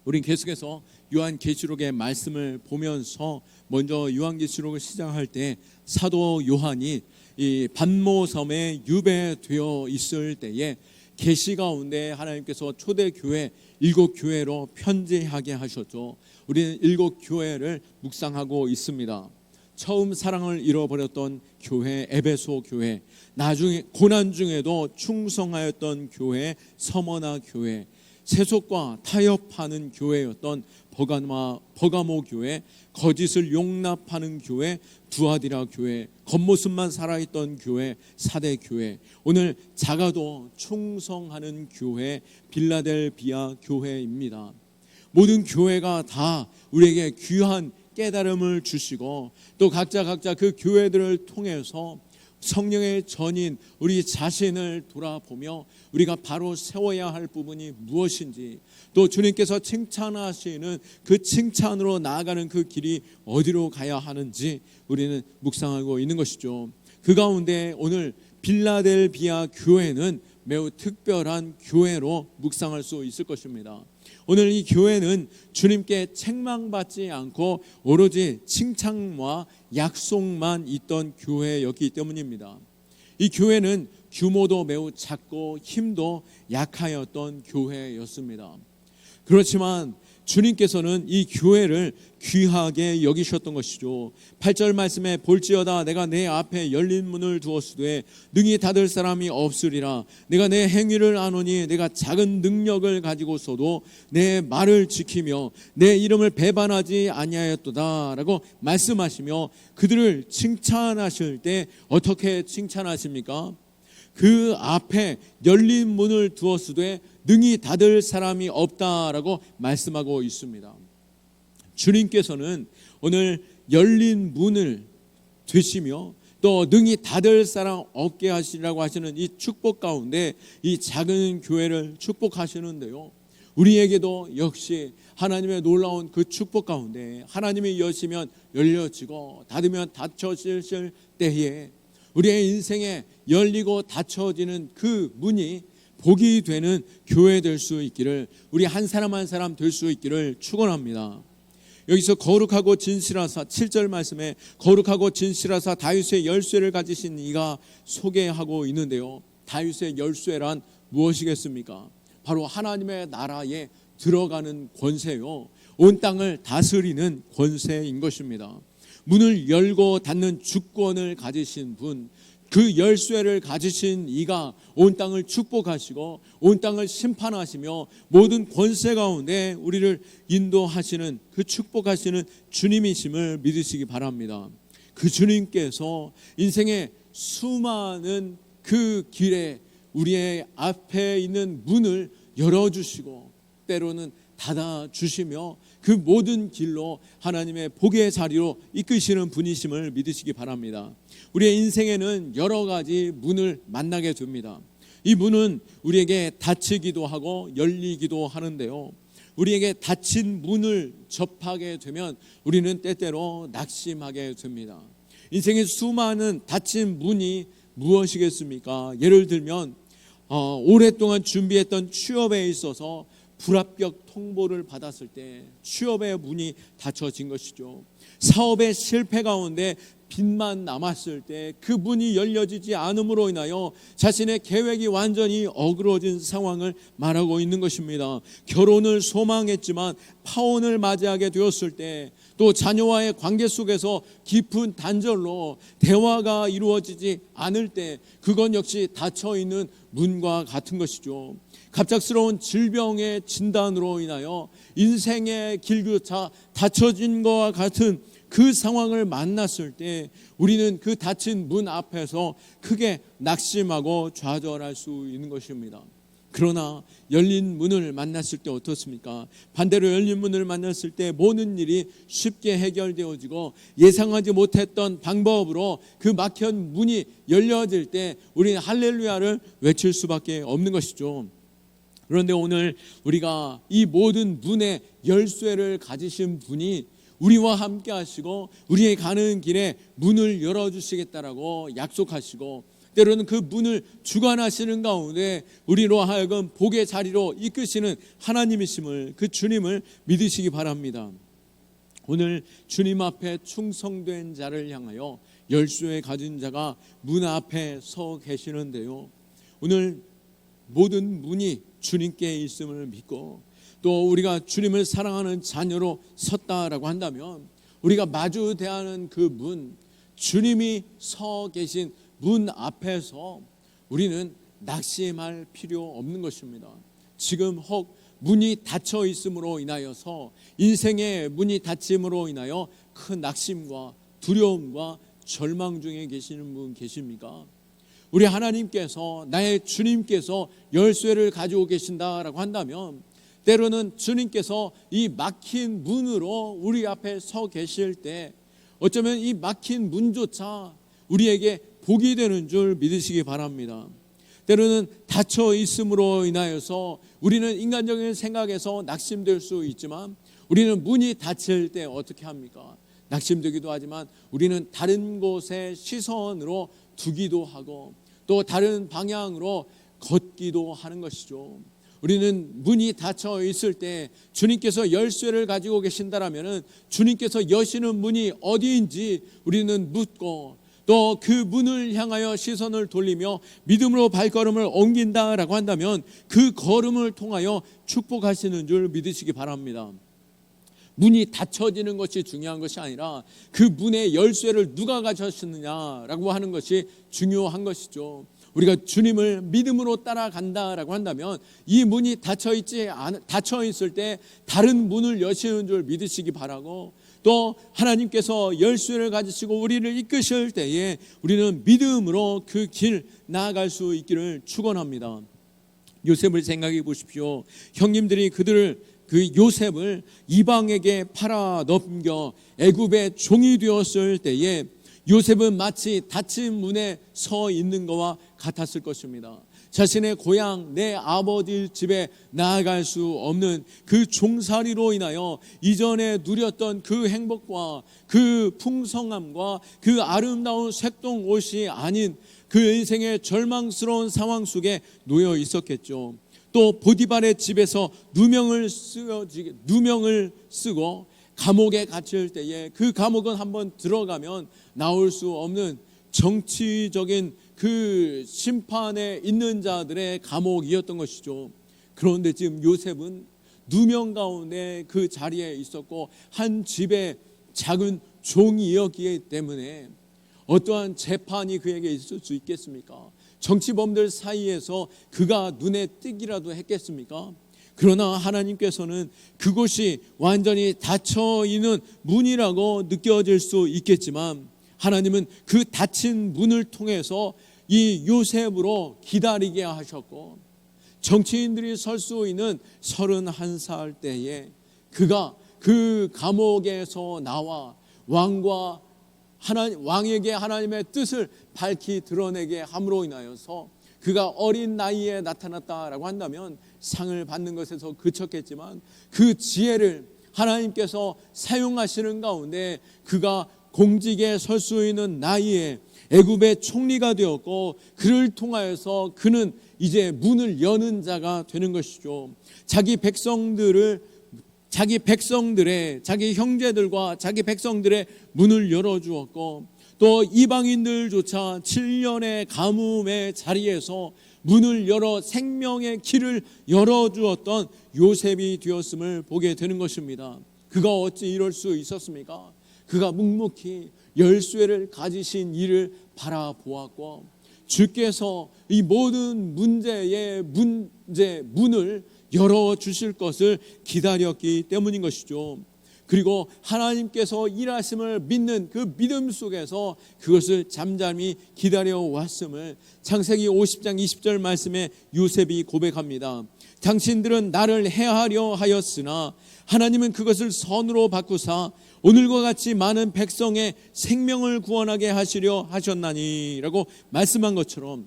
우린 계속해서 요한계시록의 말씀을 보면서 먼저 요한계시록을 시작할 때 사도 요한이 이 pat모섬에 유배되어 있을 때에 계시 가운데 하나님께서 초대교회 7교회로 편지하게 하셨죠. 우리는 7교회를 묵상하고 있습니다. 처음 사랑을 잃어버렸던 교회 에베소 교회, 나중에 고난 중에도 충성하였던 교회 서머나 교회, 세속과 타협하는 교회였던 버가모 교회, 거짓을 용납하는 교회 두아디라 교회, 겉모습만 살아있던 교회 사대 교회, 오늘 작아도 충성하는 교회 빌라델비아 교회입니다. 모든 교회가 다 우리에게 귀한 깨달음을 주시고 또 각자 그 교회들을 통해서 성령의 전인 우리 자신을 돌아보며 우리가 바로 세워야 할 부분이 무엇인지, 또 주님께서 칭찬하시는 그 칭찬으로 나아가는 그 길이 어디로 가야 하는지 우리는 묵상하고 있는 것이죠. 그 가운데 오늘 빌라델비아 교회는 매우 특별한 교회로 묵상할 수 있을 것입니다. 오늘 이 교회는 주님께 책망받지 않고 오로지 칭찬과 약속만 있던 교회였기 때문입니다. 이 교회는 규모도 매우 작고 힘도 약하였던 교회였습니다. 그렇지만 주님께서는 이 교회를 귀하게 여기셨던 것이죠. 8절 말씀에 볼지어다 내가 내 앞에 열린 문을 두었으되 능히 닫을 사람이 없으리라. 내가 내 행위를 아노니 내가 작은 능력을 가지고서도 내 말을 지키며 내 이름을 배반하지 아니하였도다 라고 말씀하시며 그들을 칭찬하실 때 어떻게 칭찬하십니까? 그 앞에 열린 문을 두었으되 능히 닫을 사람이 없다라고 말씀하고 있습니다. 주님께서는 오늘 열린 문을 두시며 또 능히 닫을 사람 없게 하시라고 하시는 이 축복 가운데 이 작은 교회를 축복하시는데요, 우리에게도 역시 하나님의 놀라운 그 축복 가운데 하나님이 여시면 열려지고 닫으면 닫혀질 때에 우리의 인생에 열리고 닫혀지는 그 문이 복이 되는 교회 될 수 있기를, 우리 한 사람 한 사람 될 수 있기를 축원합니다. 여기서 거룩하고 진실하사 7절 말씀에 거룩하고 진실하사 다윗의 열쇠를 가지신 이가 소개하고 있는데요, 다윗의 열쇠란 무엇이겠습니까? 바로 하나님의 나라에 들어가는 권세요, 온 땅을 다스리는 권세인 것입니다. 문을 열고 닫는 주권을 가지신 분, 그 열쇠를 가지신 이가 온 땅을 축복하시고 온 땅을 심판하시며 모든 권세 가운데 우리를 인도하시는 그 축복하시는 주님이심을 믿으시기 바랍니다. 그 주님께서 인생의 수많은 그 길에 우리의 앞에 있는 문을 열어주시고 때로는 닫아주시며 그 모든 길로 하나님의 복의 자리로 이끄시는 분이심을 믿으시기 바랍니다. 우리의 인생에는 여러 가지 문을 만나게 됩니다. 이 문은 우리에게 닫히기도 하고 열리기도 하는데요, 우리에게 닫힌 문을 접하게 되면 우리는 때때로 낙심하게 됩니다. 인생의 수많은 닫힌 문이 무엇이겠습니까? 예를 들면 오랫동안 준비했던 취업에 있어서 불합격 통보를 받았을 때 취업의 문이 닫혀진 것이죠. 사업의 실패 가운데 빚만 남았을 때 그 문이 열려지지 않음으로 인하여 자신의 계획이 완전히 어그러진 상황을 말하고 있는 것입니다. 결혼을 소망했지만 파혼을 맞이하게 되었을 때, 또 자녀와의 관계 속에서 깊은 단절로 대화가 이루어지지 않을 때 그건 역시 닫혀있는 문과 같은 것이죠. 갑작스러운 질병의 진단으로 인하여 인생의 길조차 닫혀진 것과 같은 그 상황을 만났을 때 우리는 그 닫힌 문 앞에서 크게 낙심하고 좌절할 수 있는 것입니다. 그러나 열린 문을 만났을 때 어떻습니까? 반대로 열린 문을 만났을 때 모든 일이 쉽게 해결되어지고 예상하지 못했던 방법으로 그 막힌 문이 열려질 때 우리는 할렐루야를 외칠 수밖에 없는 것이죠. 그런데 오늘 우리가 이 모든 문의 열쇠를 가지신 분이 우리와 함께 하시고 우리의 가는 길에 문을 열어주시겠다라고 약속하시고 때로는 그 문을 주관하시는 가운데 우리로 하여금 복의 자리로 이끄시는 하나님이심을, 그 주님을 믿으시기 바랍니다. 오늘 주님 앞에 충성된 자를 향하여 열쇠 가진 자가 문 앞에 서 계시는데요, 오늘 모든 문이 주님께 있음을 믿고 또 우리가 주님을 사랑하는 자녀로 섰다라고 한다면 우리가 마주 대하는 그 문, 주님이 서 계신 문 앞에서 우리는 낙심할 필요 없는 것입니다. 지금 혹 문이 닫혀 있음으로 인하여서, 인생의 문이 닫힘으로 인하여 큰 낙심과 두려움과 절망 중에 계시는 분 계십니까? 우리 하나님께서, 나의 주님께서 열쇠를 가지고 계신다라고 한다면 때로는 주님께서 이 막힌 문으로 우리 앞에 서 계실 때 어쩌면 이 막힌 문조차 우리에게 복이 되는 줄 믿으시기 바랍니다. 때로는 닫혀 있음으로 인하여서 우리는 인간적인 생각에서 낙심될 수 있지만, 우리는 문이 닫힐 때 어떻게 합니까? 낙심되기도 하지만 우리는 다른 곳에 시선으로 두기도 하고 또 다른 방향으로 걷기도 하는 것이죠. 우리는 문이 닫혀 있을 때 주님께서 열쇠를 가지고 계신다라면 주님께서 여시는 문이 어디인지 우리는 묻고 또 그 문을 향하여 시선을 돌리며 믿음으로 발걸음을 옮긴다라고 한다면 그 걸음을 통하여 축복하시는 줄 믿으시기 바랍니다. 문이 닫혀지는 것이 중요한 것이 아니라 그 문의 열쇠를 누가 가졌느냐라고 하는 것이 중요한 것이죠. 우리가 주님을 믿음으로 따라간다라고 한다면 이 문이 닫혀 있을 때 다른 문을 여시는 줄 믿으시기 바라고, 또 하나님께서 열쇠를 가지시고 우리를 이끄실 때에 우리는 믿음으로 그 길 나아갈 수 있기를 축원합니다. 요셉을 생각해 보십시오. 형님들이 그 요셉을 이방에게 팔아 넘겨 애굽의 종이 되었을 때에 요셉은 마치 닫힌 문에 서 있는 것과 같았을 것입니다. 자신의 고향, 내 아버지 집에 나아갈 수 없는 그 종살이로 인하여 이전에 누렸던 그 행복과 그 풍성함과 그 아름다운 색동 옷이 아닌 그 인생의 절망스러운 상황 속에 놓여 있었겠죠. 또 보디발의 집에서 누명을 쓰고 감옥에 갇힐 때에 그 감옥은 한번 들어가면 나올 수 없는 정치적인 그 심판에 있는 자들의 감옥이었던 것이죠. 그런데 지금 요셉은 누명 가운데 그 자리에 있었고 한 집의 작은 종이었기 때문에 어떠한 재판이 그에게 있을 수 있겠습니까? 정치범들 사이에서 그가 눈에 띄기라도 했겠습니까? 그러나 하나님께서는 그곳이 완전히 닫혀 있는 문이라고 느껴질 수 있겠지만 하나님은 그 닫힌 문을 통해서 이 요셉으로 기다리게 하셨고, 정치인들이 설 수 있는 31살 때에 그가 그 감옥에서 나와 왕에게 하나님의 뜻을 밝히 드러내게 함으로 인하여서 그가 어린 나이에 나타났다라고 한다면 상을 받는 것에서 그쳤겠지만 그 지혜를 하나님께서 사용하시는 가운데 그가 공직에 설 수 있는 나이에 애굽의 총리가 되었고, 그를 통하여서 그는 이제 문을 여는 자가 되는 것이죠. 자기 형제들과 자기 백성들의 문을 열어주었고, 또 이방인들조차 7년의 가뭄의 자리에서 문을 열어 생명의 길을 열어주었던 요셉이 되었음을 보게 되는 것입니다. 그가 어찌 이럴 수 있었습니까? 그가 묵묵히 열쇠를 가지신 이를 바라보았고, 주께서 이 모든 문을 열어주실 것을 기다렸기 때문인 것이죠. 그리고 하나님께서 일하심을 믿는 그 믿음 속에서 그것을 잠잠히 기다려왔음을 창세기 50장 20절 말씀에 요셉이 고백합니다. 당신들은 나를 해하려 하였으나 하나님은 그것을 선으로 바꾸사 오늘과 같이 많은 백성의 생명을 구원하게 하시려 하셨나니 라고 말씀한 것처럼,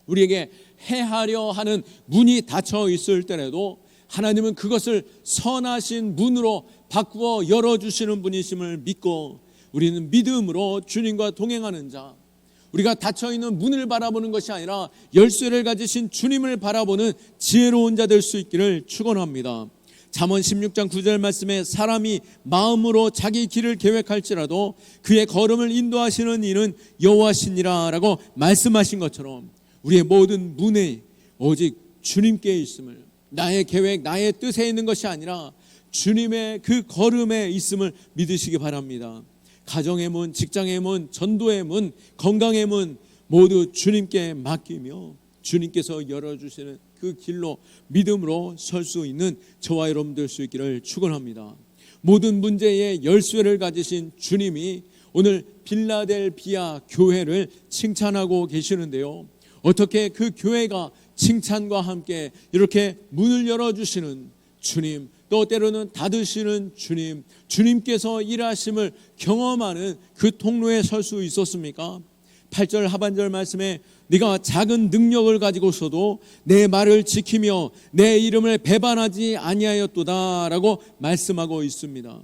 우리에게 해하려 하는 문이 닫혀 있을 때라도 하나님은 그것을 선하신 문으로 바꾸어 열어주시는 분이심을 믿고 우리는 믿음으로 주님과 동행하는 자, 우리가 닫혀있는 문을 바라보는 것이 아니라 열쇠를 가지신 주님을 바라보는 지혜로운 자 될 수 있기를 축원합니다. 잠언 16장 9절 말씀에 사람이 마음으로 자기 길을 계획할지라도 그의 걸음을 인도하시는 이는 여호와시니라 라고 말씀하신 것처럼 우리의 모든 문에 오직 주님께 있음을, 나의 계획, 나의 뜻에 있는 것이 아니라 주님의 그 걸음에 있음을 믿으시기 바랍니다. 가정의 문, 직장의 문, 전도의 문, 건강의 문 모두 주님께 맡기며 주님께서 열어주시는 그 길로 믿음으로 설 수 있는 저와 여러분 될 수 있기를 축원합니다. 모든 문제의 열쇠를 가지신 주님이 오늘 빌라델비아 교회를 칭찬하고 계시는데요. 어떻게 그 교회가 칭찬과 함께 이렇게 문을 열어주시는 주님, 또 때로는 닫으시는 주님, 주님께서 일하심을 경험하는 그 통로에 설 수 있었습니까? 8절 하반절 말씀에 네가 작은 능력을 가지고서도 내 말을 지키며 내 이름을 배반하지 아니하였도다 라고 말씀하고 있습니다.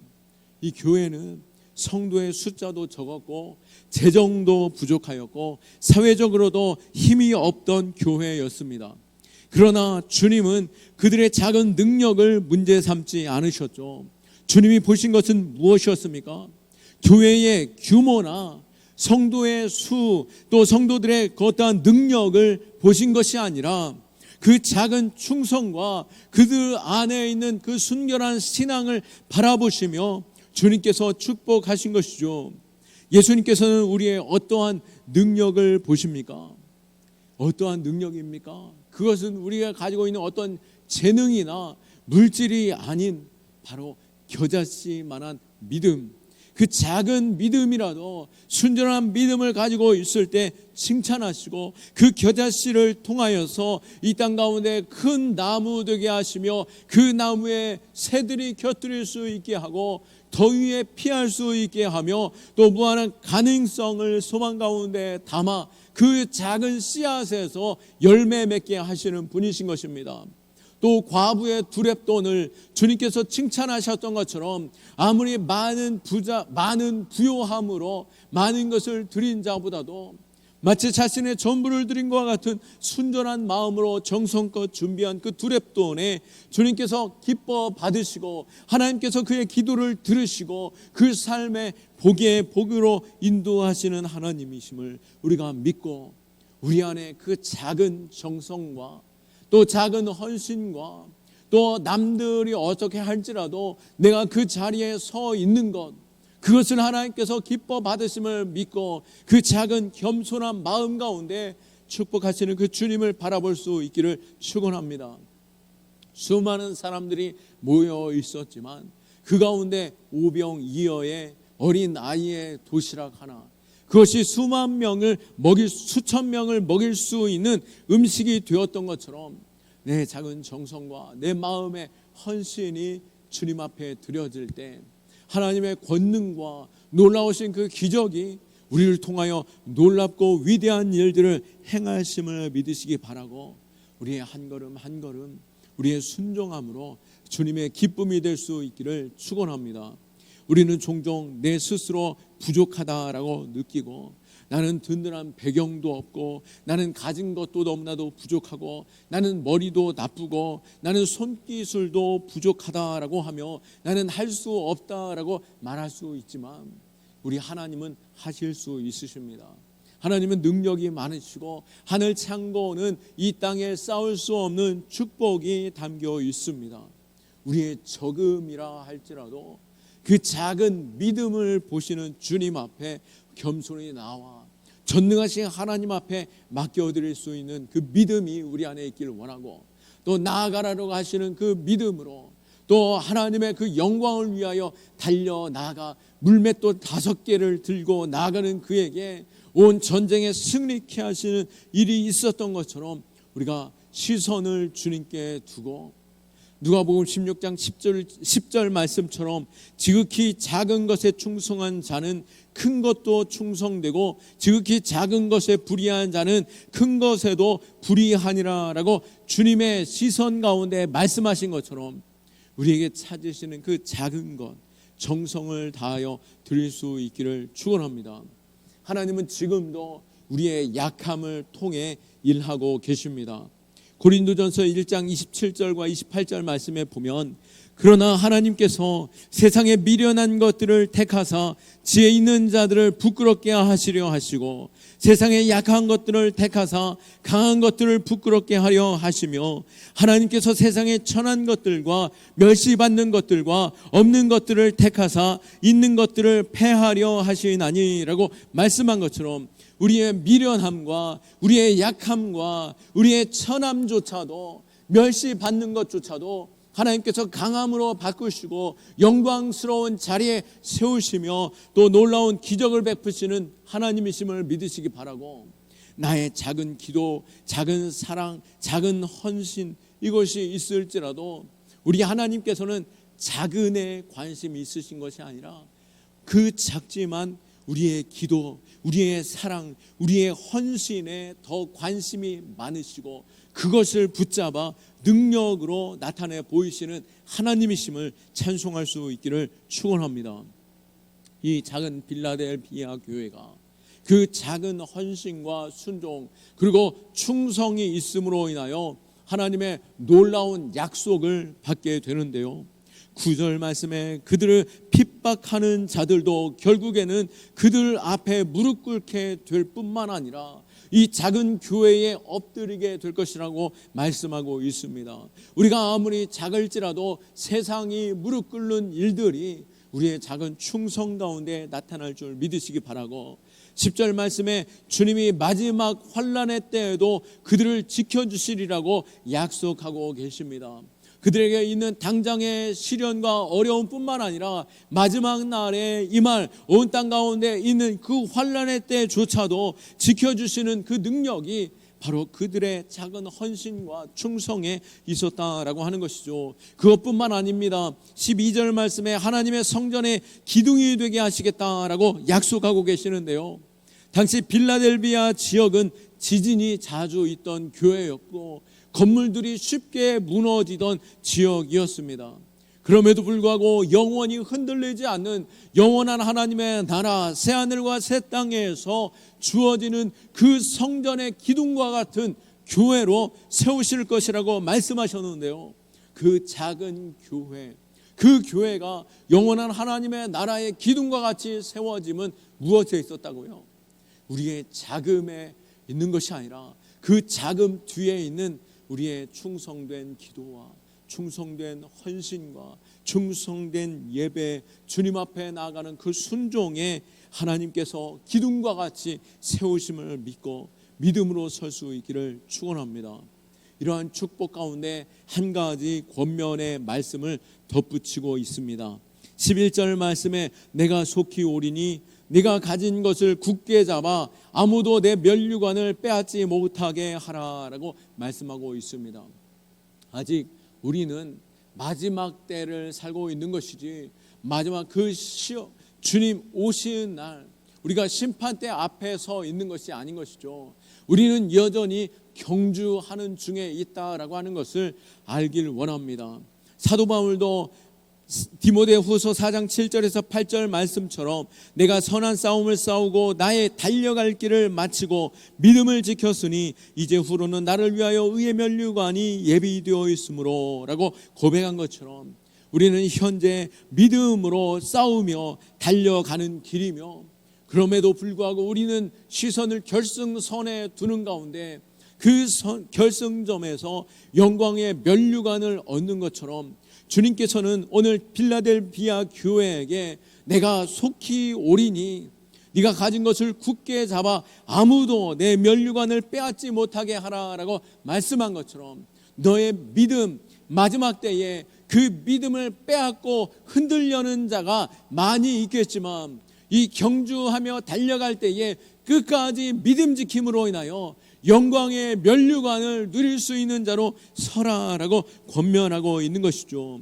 이 교회는 성도의 숫자도 적었고 재정도 부족하였고 사회적으로도 힘이 없던 교회였습니다. 그러나 주님은 그들의 작은 능력을 문제 삼지 않으셨죠. 주님이 보신 것은 무엇이었습니까? 교회의 규모나 성도의 수, 또 성도들의 그 어떠한 능력을 보신 것이 아니라 그 작은 충성과 그들 안에 있는 그 순결한 신앙을 바라보시며 주님께서 축복하신 것이죠. 예수님께서는 우리의 어떠한 능력을 보십니까? 어떠한 능력입니까? 그것은 우리가 가지고 있는 어떤 재능이나 물질이 아닌 바로 겨자씨만한 믿음, 그 작은 믿음이라도 순전한 믿음을 가지고 있을 때 칭찬하시고 그 겨자씨를 통하여서 이 땅 가운데 큰 나무 되게 하시며 그 나무에 새들이 곁들일 수 있게 하고 더위에 피할 수 있게 하며 또 무한한 가능성을 소망 가운데 담아 그 작은 씨앗에서 열매 맺게 하시는 분이신 것입니다. 또 과부의 두렙돈을 주님께서 칭찬하셨던 것처럼 아무리 많은 부요함으로 많은 것을 드린 자보다도 마치 자신의 전부를 드린 것과 같은 순전한 마음으로 정성껏 준비한 그 두렙돈에 주님께서 기뻐 받으시고 하나님께서 그의 기도를 들으시고 그 삶의 복의 복으로 인도하시는 하나님이심을 우리가 믿고 우리 안에 그 작은 정성과 또 작은 헌신과 또 남들이 어떻게 할지라도 내가 그 자리에 서 있는 것, 그것을 하나님께서 기뻐 받으심을 믿고 그 작은 겸손한 마음 가운데 축복하시는 그 주님을 바라볼 수 있기를 축원합니다. 수많은 사람들이 모여 있었지만 그 가운데 오병이어의 어린 아이의 도시락 하나, 그것이 수천 명을 먹일 수 있는 음식이 되었던 것처럼 내 작은 정성과 내 마음의 헌신이 주님 앞에 드려질 때 하나님의 권능과 놀라우신 그 기적이 우리를 통하여 놀랍고 위대한 일들을 행하심을 믿으시기 바라고 우리의 한 걸음 한 걸음 우리의 순종함으로 주님의 기쁨이 될 수 있기를 축원합니다. 우리는 종종 내 스스로 부족하다라고 느끼고 나는 든든한 배경도 없고 나는 가진 것도 너무나도 부족하고 나는 머리도 나쁘고 나는 손기술도 부족하다라고 하며 나는 할 수 없다라고 말할 수 있지만 우리 하나님은 하실 수 있으십니다. 하나님은 능력이 많으시고 하늘 창고는 이 땅에 쌓을 수 없는 축복이 담겨 있습니다. 우리의 적음이라 할지라도 그 작은 믿음을 보시는 주님 앞에 겸손히 나와 전능하신 하나님 앞에 맡겨드릴 수 있는 그 믿음이 우리 안에 있기를 원하고 또 나아가라고 하시는 그 믿음으로 또 하나님의 그 영광을 위하여 달려나가 물맷돌 5개를 들고 나가는 그에게 온 전쟁에 승리케 하시는 일이 있었던 것처럼 우리가 시선을 주님께 두고 누가복음 16장 10절 말씀처럼 지극히 작은 것에 충성한 자는 큰 것도 충성되고 지극히 작은 것에 불의한 자는 큰 것에도 불의하니라 라고 주님의 시선 가운데 말씀하신 것처럼 우리에게 찾으시는 그 작은 것 정성을 다하여 드릴 수 있기를 축원합니다. 하나님은 지금도 우리의 약함을 통해 일하고 계십니다. 고린도전서 1장 27절과 28절 말씀에 보면 그러나 하나님께서 세상에 미련한 것들을 택하사 지혜 있는 자들을 부끄럽게 하시려 하시고 세상에 약한 것들을 택하사 강한 것들을 부끄럽게 하려 하시며 하나님께서 세상에 천한 것들과 멸시받는 것들과 없는 것들을 택하사 있는 것들을 패하려 하시나니라고 말씀한 것처럼 우리의 미련함과 우리의 약함과 우리의 천함조차도 멸시받는 것조차도 하나님께서 강함으로 바꾸시고 영광스러운 자리에 세우시며 또 놀라운 기적을 베푸시는 하나님이심을 믿으시기 바라고, 나의 작은 기도, 작은 사랑, 작은 헌신 이것이 있을지라도 우리 하나님께서는 작은에 관심이 있으신 것이 아니라 그 작지만 우리의 기도, 우리의 사랑, 우리의 헌신에 더 관심이 많으시고 그것을 붙잡아 능력으로 나타내 보이시는 하나님이심을 찬송할 수 있기를 축원합니다. 이 작은 빌라델비아 교회가 그 작은 헌신과 순종 그리고 충성이 있음으로 인하여 하나님의 놀라운 약속을 받게 되는데요, 9절 말씀에 그들을 핍박하는 자들도 결국에는 그들 앞에 무릎 꿇게 될 뿐만 아니라 이 작은 교회에 엎드리게 될 것이라고 말씀하고 있습니다. 우리가 아무리 작을지라도 세상이 무릎 꿇는 일들이 우리의 작은 충성 가운데 나타날 줄 믿으시기 바라고, 10절 말씀에 주님이 마지막 환난의 때에도 그들을 지켜주시리라고 약속하고 계십니다. 그들에게 있는 당장의 시련과 어려움 뿐만 아니라 마지막 날에 임할 온 땅 가운데 있는 그 환난의 때조차도 지켜주시는 그 능력이 바로 그들의 작은 헌신과 충성에 있었다라고 하는 것이죠. 그것뿐만 아닙니다. 12절 말씀에 하나님의 성전에 기둥이 되게 하시겠다라고 약속하고 계시는데요, 당시 빌라델비아 지역은 지진이 자주 있던 교회였고 건물들이 쉽게 무너지던 지역이었습니다. 그럼에도 불구하고 영원히 흔들리지 않는 영원한 하나님의 나라 새하늘과 새 땅에서 주어지는 그 성전의 기둥과 같은 교회로 세우실 것이라고 말씀하셨는데요, 그 작은 교회, 그 교회가 영원한 하나님의 나라의 기둥과 같이 세워짐은 무엇에 있었다고요? 우리의 자금에 있는 것이 아니라 그 자금 뒤에 있는 우리의 충성된 기도와 충성된 헌신과 충성된 예배, 주님 앞에 나아가는 그 순종에 하나님께서 기둥과 같이 세우심을 믿고 믿음으로 설 수 있기를 축원합니다. 이러한 축복 가운데 한 가지 권면의 말씀을 덧붙이고 있습니다. 11절 말씀에 내가 속히 오리니 네가 가진 것을 굳게 잡아 아무도 내 면류관을 빼앗지 못하게 하라라고 말씀하고 있습니다. 아직 우리는 마지막 때를 살고 있는 것이지 마지막 그 주님 오시는 날 우리가 심판대 앞에 서 있는 것이 아닌 것이죠. 우리는 여전히 경주하는 중에 있다라고 하는 것을 알길 원합니다. 사도 바울도 디모데후서 4장 7절에서 8절 말씀처럼 내가 선한 싸움을 싸우고 나의 달려갈 길을 마치고 믿음을 지켰으니 이제 후로는 나를 위하여 의의 면류관이 예비되어 있으므로 라고 고백한 것처럼 우리는 현재 믿음으로 싸우며 달려가는 길이며, 그럼에도 불구하고 우리는 시선을 결승선에 두는 가운데 그 결승점에서 영광의 면류관을 얻는 것처럼 주님께서는 오늘 빌라델비아 교회에게 내가 속히 오리니 네가 가진 것을 굳게 잡아 아무도 내 면류관을 빼앗지 못하게 하라라고 말씀한 것처럼 너의 믿음, 마지막 때에 그 믿음을 빼앗고 흔들려는 자가 많이 있겠지만 이 경주하며 달려갈 때에 끝까지 믿음 지킴으로 인하여 영광의 면류관을 누릴 수 있는 자로 서라라고 권면하고 있는 것이죠.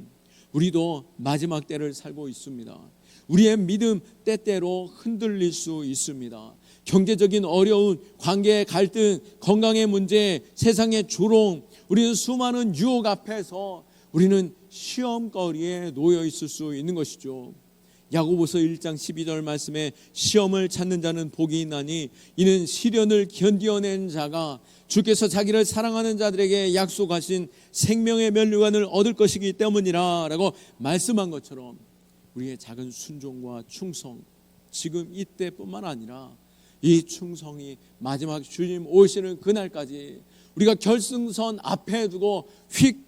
우리도 마지막 때를 살고 있습니다. 우리의 믿음 때때로 흔들릴 수 있습니다. 경제적인 어려움, 관계의 갈등, 건강의 문제, 세상의 조롱, 우리는 수많은 유혹 앞에서 우리는 시험거리에 놓여 있을 수 있는 것이죠. 야고보서 1장 12절 말씀에 시험을 찾는 자는 복이 있나니 이는 시련을 견디어낸 자가 주께서 자기를 사랑하는 자들에게 약속하신 생명의 면류관을 얻을 것이기 때문이라 라고 말씀한 것처럼 우리의 작은 순종과 충성, 지금 이때뿐만 아니라 이 충성이 마지막 주님 오시는 그날까지 우리가 결승선 앞에 두고 휙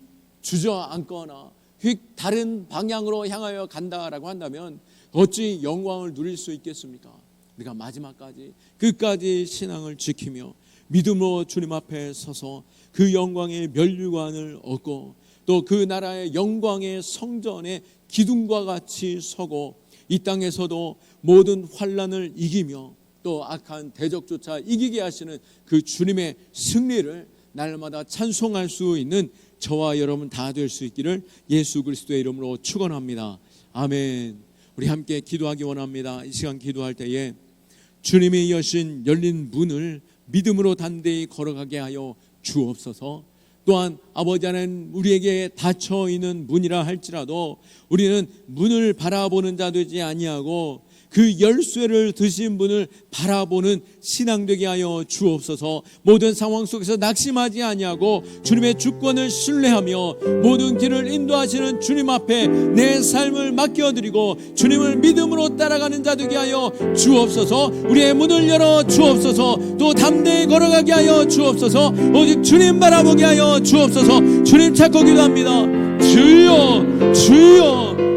주저앉거나 휙 다른 방향으로 향하여 간다라고 한다면 어찌 영광을 누릴 수 있겠습니까? 우리가 마지막까지 끝까지 신앙을 지키며 믿음으로 주님 앞에 서서 그 영광의 면류관을 얻고 또 그 나라의 영광의 성전에 기둥과 같이 서고 이 땅에서도 모든 환난을 이기며 또 악한 대적조차 이기게 하시는 그 주님의 승리를 날마다 찬송할 수 있는 저와 여러분 다 될 수 있기를 예수 그리스도의 이름으로 축원합니다. 아멘. 우리 함께 기도하기 원합니다. 이 시간 기도할 때에 주님이 여신 열린 문을 믿음으로 담대히 걸어가게 하여 주옵소서. 또한 아버지 하나님 우리에게 닫혀 있는 문이라 할지라도 우리는 문을 바라보는 자 되지 아니하고 그 열쇠를 드신 분을 바라보는 신앙 되게 하여 주옵소서. 모든 상황 속에서 낙심하지 아니하고 주님의 주권을 신뢰하며 모든 길을 인도하시는 주님 앞에 내 삶을 맡겨드리고 주님을 믿음으로 따라가는 자 되게 하여 주옵소서. 우리의 문을 열어 주옵소서. 또 담대히 걸어가게 하여 주옵소서. 오직 주님 바라보게 하여 주옵소서. 주님 찾고 기도합니다. 주여 주여